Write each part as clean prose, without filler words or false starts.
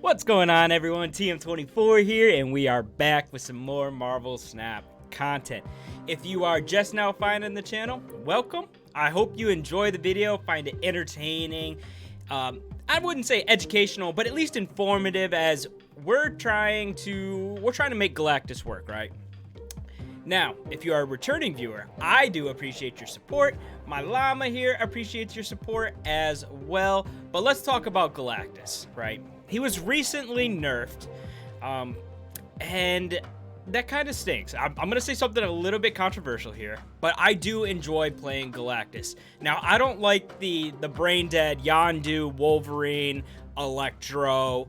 What's going on, everyone? TM24 here, and we are back with some more Marvel Snap content. If you are just now finding the channel, welcome. I hope you enjoy the video, find it entertaining. I wouldn't say educational, but at least informative, as we're trying to make Galactus work, right? Now, if you are a returning viewer, I do appreciate your support. My llama here appreciates your support as well. But let's talk about Galactus, right? He was recently nerfed, and that kind of stinks. I'm going to say something a little bit controversial here, but I do enjoy playing Galactus. Now, I don't like the brain dead Yondu, Wolverine, Electro,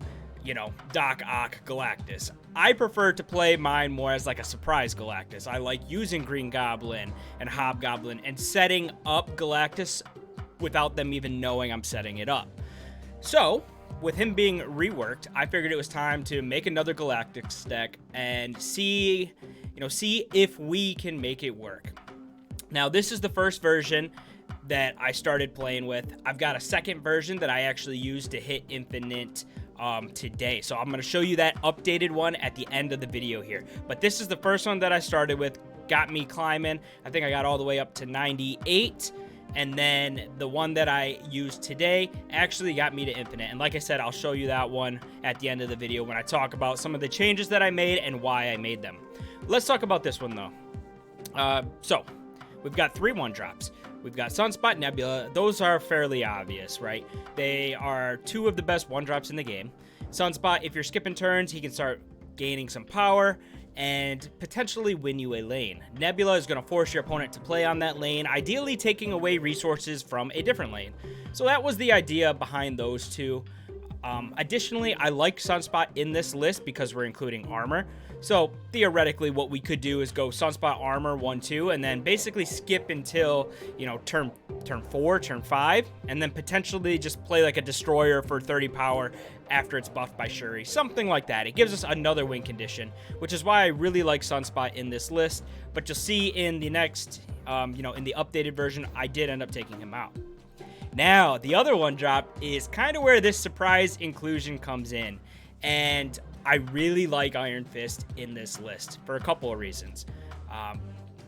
Doc Ock Galactus. I prefer to play mine more as like a surprise Galactus. I like using Green Goblin and Hobgoblin and setting up Galactus without them even knowing I'm setting it up. So, with him being reworked, I figured it was time to make another Galactus deck and see if we can make it work. Now, this is the first version that I started playing with. I've got a second version that I actually used to hit Infinite today. So I'm going to show you that updated one at the end of the video here. But this is the first one that I started with, got me climbing. I think I got all the way up to 98. And then the one that I used today actually got me to Infinite. And like I said, I'll show you that one at the end of the video when I talk about some of the changes that I made and why I made them. Let's talk about this one though. So we've got 3 1-drops. We've got Sunspot, Nebula. Those are fairly obvious, right? They are 2 of the best 1-drops in the game. Sunspot, if you're skipping turns, he can start gaining some power and potentially win you a lane. Nebula is going to force your opponent to play on that lane, ideally taking away resources from a different lane. So that was the idea behind those 2. Additionally, I like Sunspot in this list because we're including armor. So theoretically, what we could do is go Sunspot armor 1-2 and then basically skip until, turn 4, turn 5, and then potentially just play like a destroyer for 30 power after it's buffed by Shuri. Something like that. It gives us another win condition, which is why I really like Sunspot in this list. But you'll see in the next, in the updated version, I did end up taking him out. Now, the other 1-drop is kind of where this surprise inclusion comes in. And I really like Iron Fist in this list for a couple of reasons.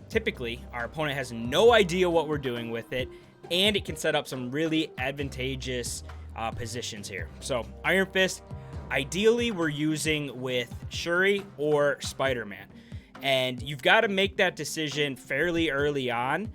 Typically, our opponent has no idea what we're doing with it, and it can set up some really advantageous positions here. So, Iron Fist, ideally, we're using with Shuri or Spiderman. And you've got to make that decision fairly early on,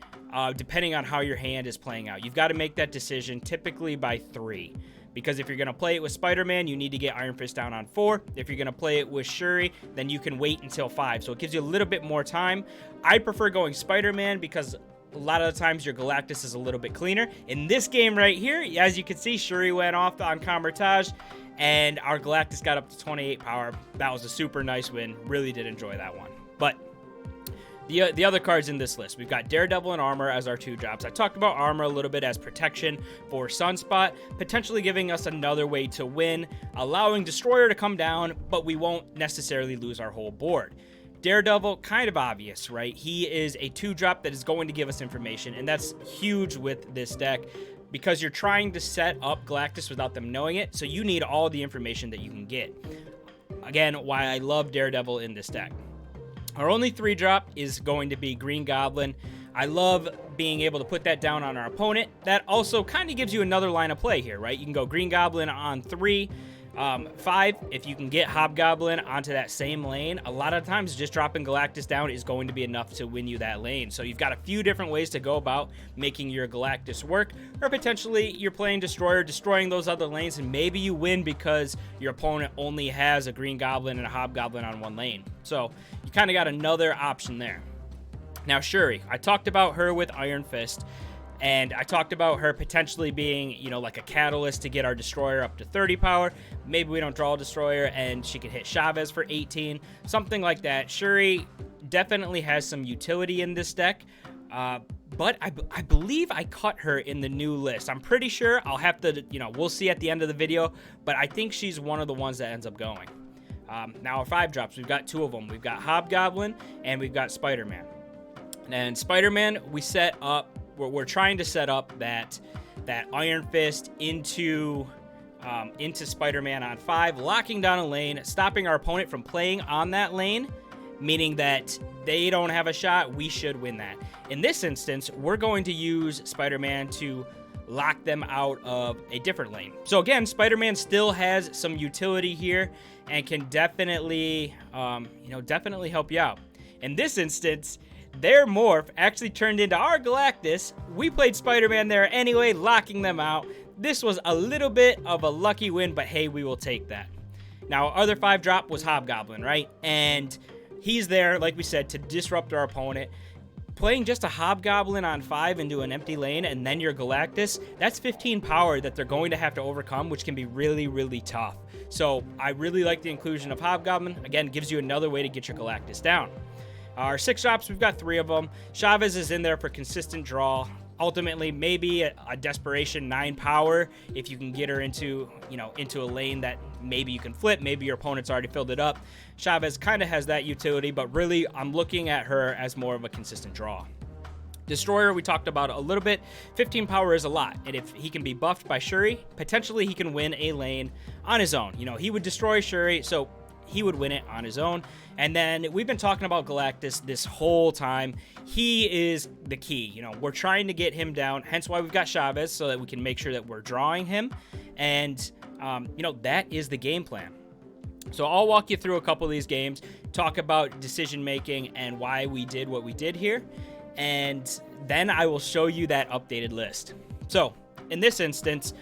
depending on how your hand is playing out. You've got to make that decision typically by 3. Because if you're going to play it with Spider-Man, you need to get Iron Fist down on 4. If you're going to play it with Shuri, then you can wait until 5. So it gives you a little bit more time. I prefer going Spider-Man because a lot of the times your Galactus is a little bit cleaner. In this game right here, as you can see, Shuri went off on Kamar-Taj, and our Galactus got up to 28 power. That was a super nice win. Really did enjoy that one. But the other cards in this list, we've got Daredevil and Armor as our 2-drops. I talked about Armor a little bit as protection for Sunspot, potentially giving us another way to win, allowing Destroyer to come down, but we won't necessarily lose our whole board. Daredevil, kind of obvious, right? He is a 2-drop that is going to give us information, and that's huge with this deck because you're trying to set up Galactus without them knowing it, so you need all the information that you can get. Again, why I love Daredevil in this deck. Our only 3-drop is going to be Green Goblin. I love being able to put that down on our opponent. That also kind of gives you another line of play here, right? You can go Green Goblin on 3, 5. If you can get Hobgoblin onto that same lane, a lot of times just dropping Galactus down is going to be enough to win you that lane. So you've got a few different ways to go about making your Galactus work, or potentially you're playing Destroyer, destroying those other lanes, and maybe you win because your opponent only has a Green Goblin and a Hobgoblin on one lane. So you kind of got another option there. Now, Shuri, I talked about her with Iron Fist, and I talked about her potentially being, like a catalyst to get our Destroyer up to 30 power. Maybe we don't draw a Destroyer and she can hit Chavez for 18, something like that. Shuri definitely has some utility in this deck, but I believe I cut her in the new list. I'm pretty sure. I'll have to, we'll see at the end of the video, but I think she's one of the ones that ends up going. Now, our 5-drops, we've got 2 of them. We've got Hobgoblin and we've got Spider-Man. And Spider-Man, we're trying to set up that Iron Fist into into Spider-Man on 5, locking down a lane, stopping our opponent from playing on that lane, meaning that they don't have a shot. We should win that. In this instance, we're going to use Spider-Man to lock them out of a different lane. So again, Spider-Man still has some utility here and can definitely, definitely help you out. In this instance, their morph actually turned into our Galactus. We played Spider-Man there anyway, locking them out. This was a little bit of a lucky win, but hey, we will take that. Now, our other 5-drop was Hobgoblin, right? And he's there, like we said, to disrupt our opponent. Playing just a Hobgoblin on 5 into an empty lane and then your Galactus, that's 15 power that they're going to have to overcome, which can be really, really tough. So I really like the inclusion of Hobgoblin. Again, gives you another way to get your Galactus down. Our 6-drops, we've got 3 of them. Chavez is in there for consistent draw. Ultimately, maybe a desperation 9 power if you can get her into a lane that maybe you can flip. Maybe your opponent's already filled it up. Chavez kind of has that utility, but really I'm looking at her as more of a consistent draw. Destroyer, we talked about a little bit. 15 power is a lot, and if he can be buffed by Shuri, potentially he can win a lane on his own. He would destroy Shuri, so he would win it on his own. And then we've been talking about Galactus this whole time. He is the key. We're trying to get him down, hence why we've got Chavez, so that we can make sure that we're drawing him. And, that is the game plan. So I'll walk you through a couple of these games, talk about decision making and why we did what we did here. And then I will show you that updated list. So in this instance,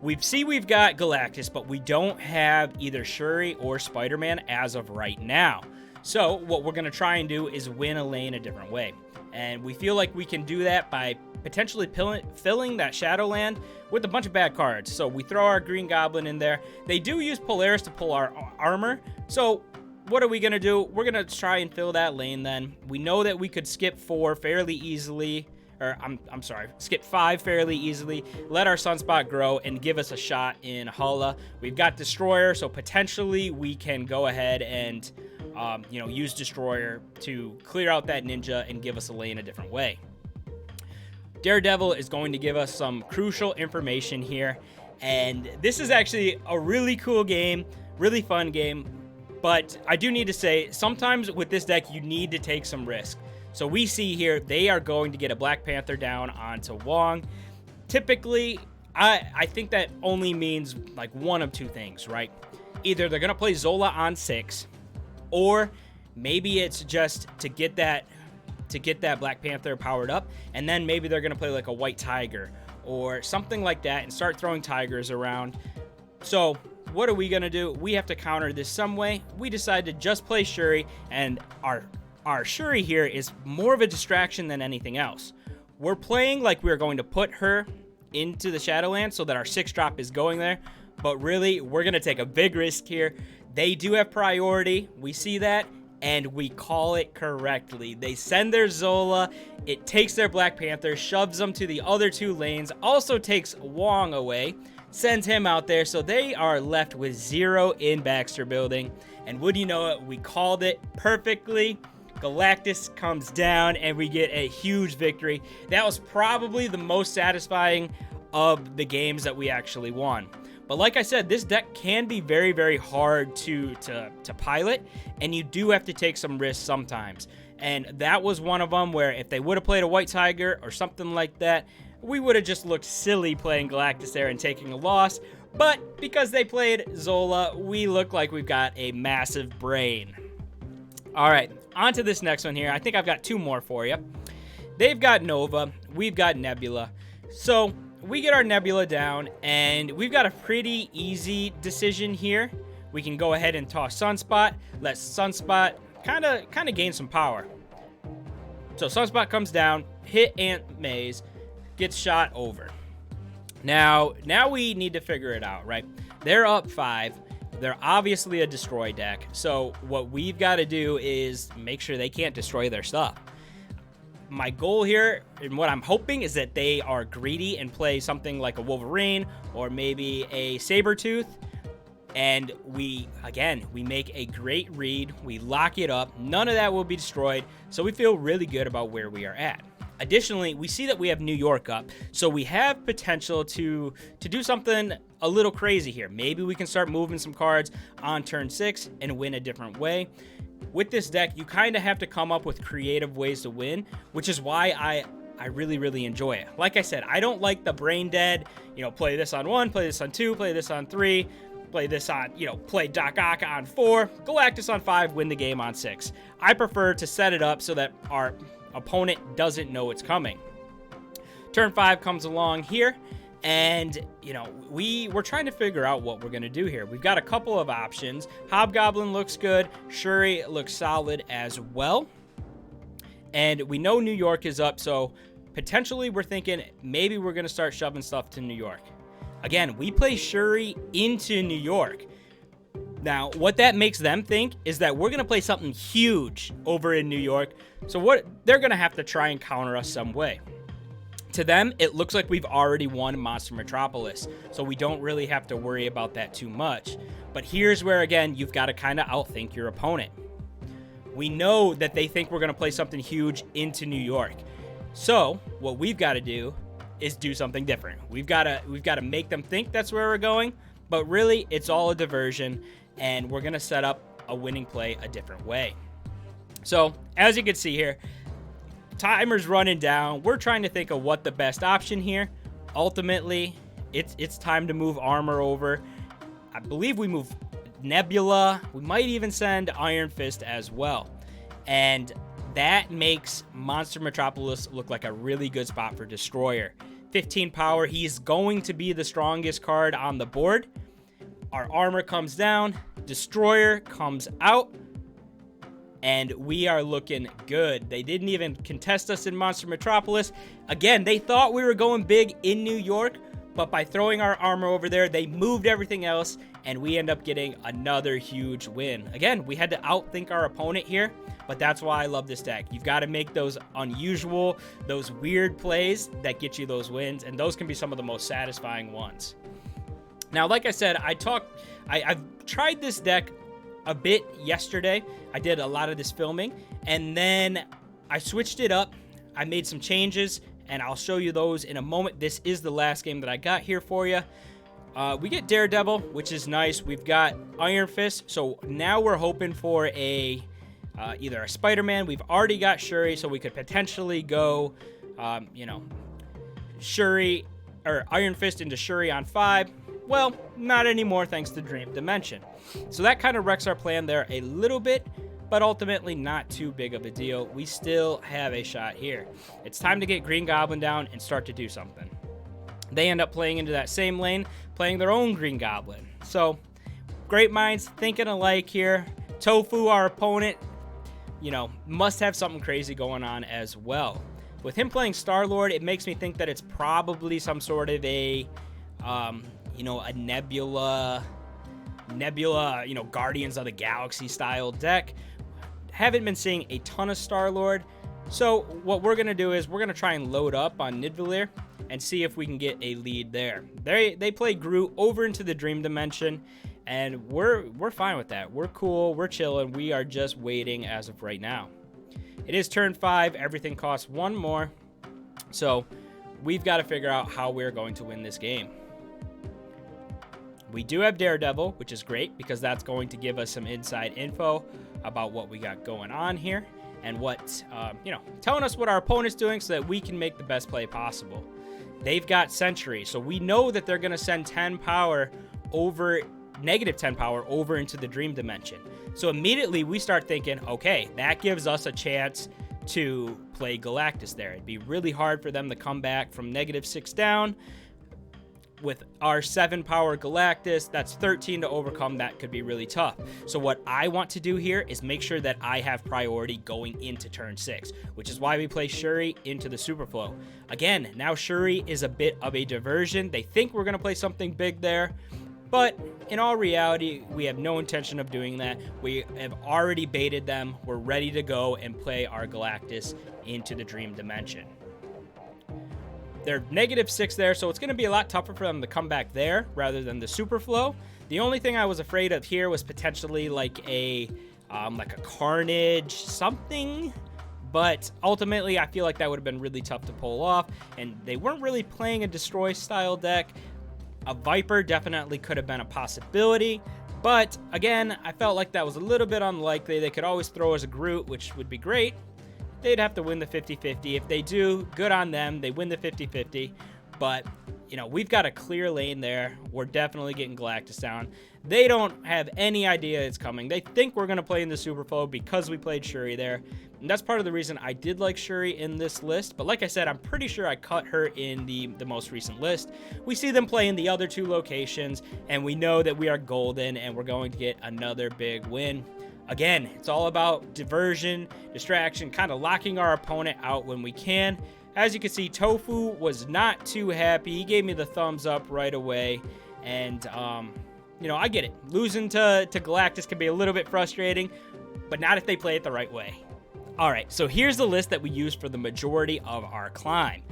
we've got Galactus, but we don't have either Shuri or Spider-Man as of right now. So what we're going to try and do is win a lane a different way. And we feel like we can do that by potentially filling that Shadowland with a bunch of bad cards. So we throw our Green Goblin in there. They do use Polaris to pull our armor. So what are we going to do? We're going to try and fill that lane then. We know that we could skip 4 fairly easily. Or I'm sorry, skip 5 fairly easily, let our Sunspot grow, and give us a shot in Hala. We've got Destroyer, so potentially we can go ahead and, use Destroyer to clear out that Ninja and give us a lane a different way. Daredevil is going to give us some crucial information here, and this is actually a really cool game, really fun game, but I do need to say, sometimes with this deck, you need to take some risk. So we see here, they are going to get a Black Panther down onto Wong. Typically, I think that only means like one of two things, right? Either they're going to play Zola on 6, or maybe it's just to get that Black Panther powered up, and then maybe they're going to play like a White Tiger or something like that and start throwing tigers around. So what are we going to do? We have to counter this some way. We decide to just play Shuri, and our Shuri here is more of a distraction than anything else. We're playing like we're going to put her into the Shadowland so that our 6-drop is going there, but really, we're going to take a big risk here. They do have priority. We see that, and we call it correctly. They send their Zola. It takes their Black Panther, shoves them to the other 2 lanes, also takes Wong away, sends him out there, so they are left with 0 in Baxter Building. And would you know it, we called it perfectly. Galactus comes down, and we get a huge victory. That was probably the most satisfying of the games that we actually won. But like I said, this deck can be very, very hard to pilot, and you do have to take some risks sometimes. And that was one of them where if they would have played a White Tiger or something like that, we would have just looked silly playing Galactus there and taking a loss. But because they played Zola, we look like we've got a massive brain. All right, on to this next one here. I think I've got 2 more for you. They've got Nova. We've got Nebula. So we get our Nebula down, and we've got a pretty easy decision here. We can go ahead and toss Sunspot. Let Sunspot kind of gain some power. So Sunspot comes down, hit Aunt May's, gets shot over. Now we need to figure it out, right? They're up 5. They're obviously a destroy deck, so what we've got to do is make sure they can't destroy their stuff. My goal here, and what I'm hoping, is that they are greedy and play something like a Wolverine or maybe a Sabretooth, and we make a great read, we lock it up, none of that will be destroyed, so we feel really good about where we are at. Additionally, we see that we have New York up, so we have potential to do something a little crazy here. Maybe we can start moving some cards on turn 6 and win a different way. With this deck, you kind of have to come up with creative ways to win, which is why I really, really enjoy it. Like I said, I don't like the brain dead, play this on 1, play this on 2, play this on 3, play this on, play Doc Ock on 4, Galactus on 5, win the game on 6. I prefer to set it up so that our opponent doesn't know it's coming. Turn 5 comes along here, and we're trying to figure out what we're going to do here. We've got a couple of options. Hobgoblin looks good. Shuri looks solid as well. And we know New York is up, so potentially we're thinking maybe we're going to start shoving stuff to New York. Again, we play Shuri into New York. Now, what that makes them think is that we're going to play something huge over in New York. So they're going to have to try and counter us some way. To them, it looks like we've already won Monster Metropolis, so we don't really have to worry about that too much. But here's where, again, you've got to kind of outthink your opponent. We know that they think we're going to play something huge into New York. So what we've got to do is do something different. We've got to make them think that's where we're going, but really it's all a diversion, and we're going to set up a winning play a different way. So as you can see here, timer's running down. We're trying to think of what the best option here. Ultimately, it's time to move armor over. I believe we move Nebula. We might even send Iron Fist as well. And that makes Monster Metropolis look like a really good spot for Destroyer. 15 power. He's going to be the strongest card on the board. Our armor comes down. Destroyer comes out. And we are looking good. They didn't even contest us in Monster Metropolis. Again, they thought we were going big in New York, but by throwing our armor over there, they moved everything else, and we end up getting another huge win. Again, we had to outthink our opponent here, but that's why I love this deck. You've got to make those unusual, those weird plays that get you those wins, and those can be some of the most satisfying ones. Now, like I said, I've tried this deck a bit yesterday. I did a lot of this filming, and then I switched it up. I made some changes, and I'll show you those in a moment. This is the last game that I got here for you. We get Daredevil, which is nice. We've got Iron Fist, so now we're hoping for either a Spider-Man. We've already got Shuri, so we could potentially go, Shuri or Iron Fist into Shuri on 5. Well, not anymore thanks to Dream Dimension. So that kind of wrecks our plan there a little bit, but ultimately not too big of a deal. We still have a shot here. It's time to get Green Goblin down and start to do something. They end up playing into that same lane, playing their own Green Goblin. So, great minds thinking alike here. Tofu, our opponent, must have something crazy going on as well. With him playing Star-Lord, it makes me think that it's probably some sort of a Nebula, Guardians of the Galaxy style deck. Haven't been seeing a ton of Star-Lord. So what we're going to do is we're going to try and load up on Nidavellir and see if we can get a lead there. They play Groot over into the Dream Dimension, and we're fine with that. We're cool. We're chilling. We are just waiting as of right now. It is turn 5. Everything costs 1 more. So we've got to figure out how we're going to win this game. We do have Daredevil, which is great because that's going to give us some inside info about what we got going on here and what, telling us what our opponent's doing so that we can make the best play possible. They've got Sentry, so we know that they're going to send -10 power over into the Dream Dimension. So immediately we start thinking, okay, that gives us a chance to play Galactus there. It'd be really hard for them to come back from -6 down. With our 7 power Galactus, that's 13 to overcome. That could be really tough. So what I want to do here is make sure that I have priority going into turn 6, which is why we play Shuri into the Superflow. Again, now Shuri is a bit of a diversion. They think we're going to play something big there, but in all reality, we have no intention of doing that. We have already baited them. We're ready to go and play our Galactus into the Dream Dimension. They're -6 there, so it's going to be a lot tougher for them to come back there rather than the Superflow. The only thing I was afraid of here was potentially like a Carnage something, But ultimately, I feel like that would have been really tough to pull off, and they weren't really playing a destroy style deck. A Viper definitely could have been a possibility, but again, I felt like that was a little bit unlikely. They could always throw as a Groot, which would be great. They'd have to win the 50-50. If they do, good on them. They win the 50-50, but you know, we've got a clear lane there. We're definitely getting Galactus down. They don't have any idea it's coming. They think we're going to play in the Super Foe because we played Shuri there. And that's part of the reason I did like Shuri in this list. But like I said, I'm pretty sure I cut her in the most recent list. We see them play in the other two locations, and we know that we are golden, and we're going to get another big win. Again, it's all about diversion, distraction, kind of locking our opponent out when we can. As you can see, Tofu was not too happy. He gave me the thumbs up right away. And, you know, I get it. Losing to Galactus can be a little bit frustrating, but not if they play it the right way. All right, so here's the list that we used for the majority of our climb.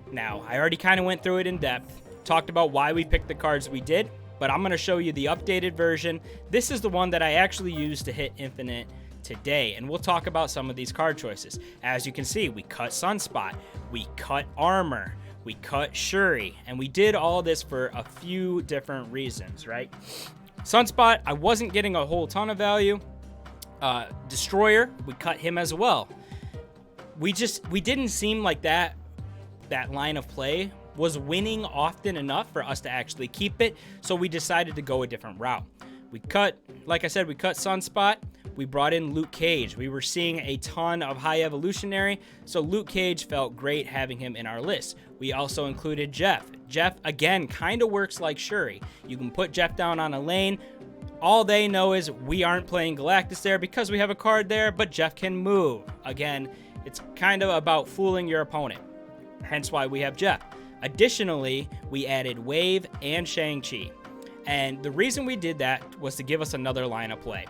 Now, I already kind of went through it in depth, talked about why we picked the cards we did, but I'm going to show you the updated version. This is the one that I actually used to hit Infinite today, and we'll talk about some of these card choices. As you can see, we cut Sunspot, we cut Armor, we cut Shuri, and we did all this for a few different reasons, right? Sunspot, I wasn't getting a whole ton of value. Destroyer, we cut him as well. We didn't seem like that line of play was winning often enough for us to actually keep it, so we decided to go a different route. We cut, like I said, we cut Sunspot. We brought in Luke Cage. We were seeing a ton of high evolutionary, so Luke Cage felt great having him in our list. We also included Jeff. Jeff, again, kind of works like Shuri. You can put Jeff down on a lane. All they know is we aren't playing Galactus there because we have a card there, but Jeff can move. Again, it's kind of about fooling your opponent, hence why we have Jeff. Additionally, we added Wave and Shang-Chi. And the reason we did that was to give us another line of play.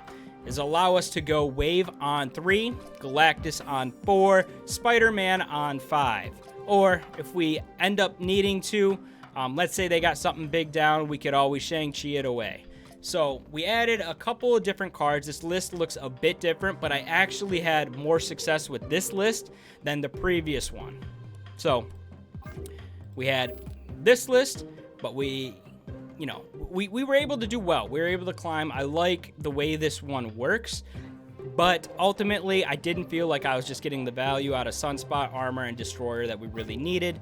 Is allow us to go Wave on 3, Galactus on 4, Spider-Man on 5. Or if we end up needing to, let's say they got something big down, we could always Shang-Chi it away. So we added a couple of different cards. This list looks a bit different, but I actually had more success with this list than the previous one. So we had this list, but we were able to do well. We were able to climb. I like the way this one works, but ultimately I didn't feel like I was just getting the value out of Sunspot, Armor, and Destroyer that we really needed.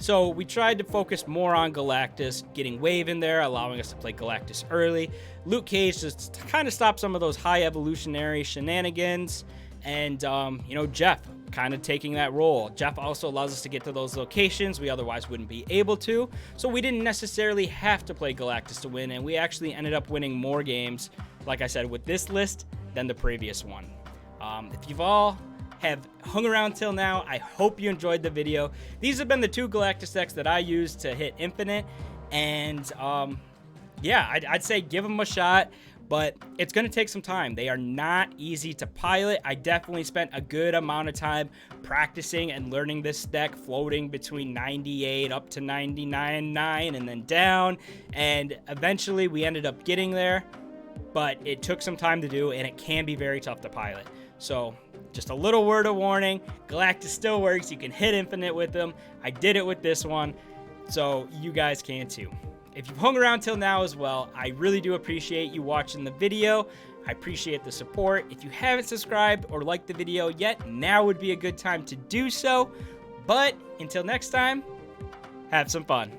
So we tried to focus more on Galactus, getting Wave in there, allowing us to play Galactus early. Luke Cage just to kind of stop some of those high evolutionary shenanigans. And, Jeff kind of taking that role. Jeff also allows us to get to those locations we otherwise wouldn't be able to. So we didn't necessarily have to play Galactus to win, and we actually ended up winning more games, like I said, with this list than the previous one. If you've all have hung around till now, I hope you enjoyed the video. These have been the two Galactus decks that I used to hit Infinite, and I'd say give them a shot, but it's going to take some time. They are not easy to pilot. I definitely spent a good amount of time practicing and learning this deck, floating between 98 up to 99.9 and then down, and eventually we ended up getting there, but it took some time to do, and it can be very tough to pilot. So just a little word of warning, Galactus still works. You can hit Infinite with them. I did it with this one, so you guys can too. If you've hung around till now as well, I really do appreciate you watching the video. I appreciate the support. If you haven't subscribed or liked the video yet, now would be a good time to do so. But until next time, have some fun.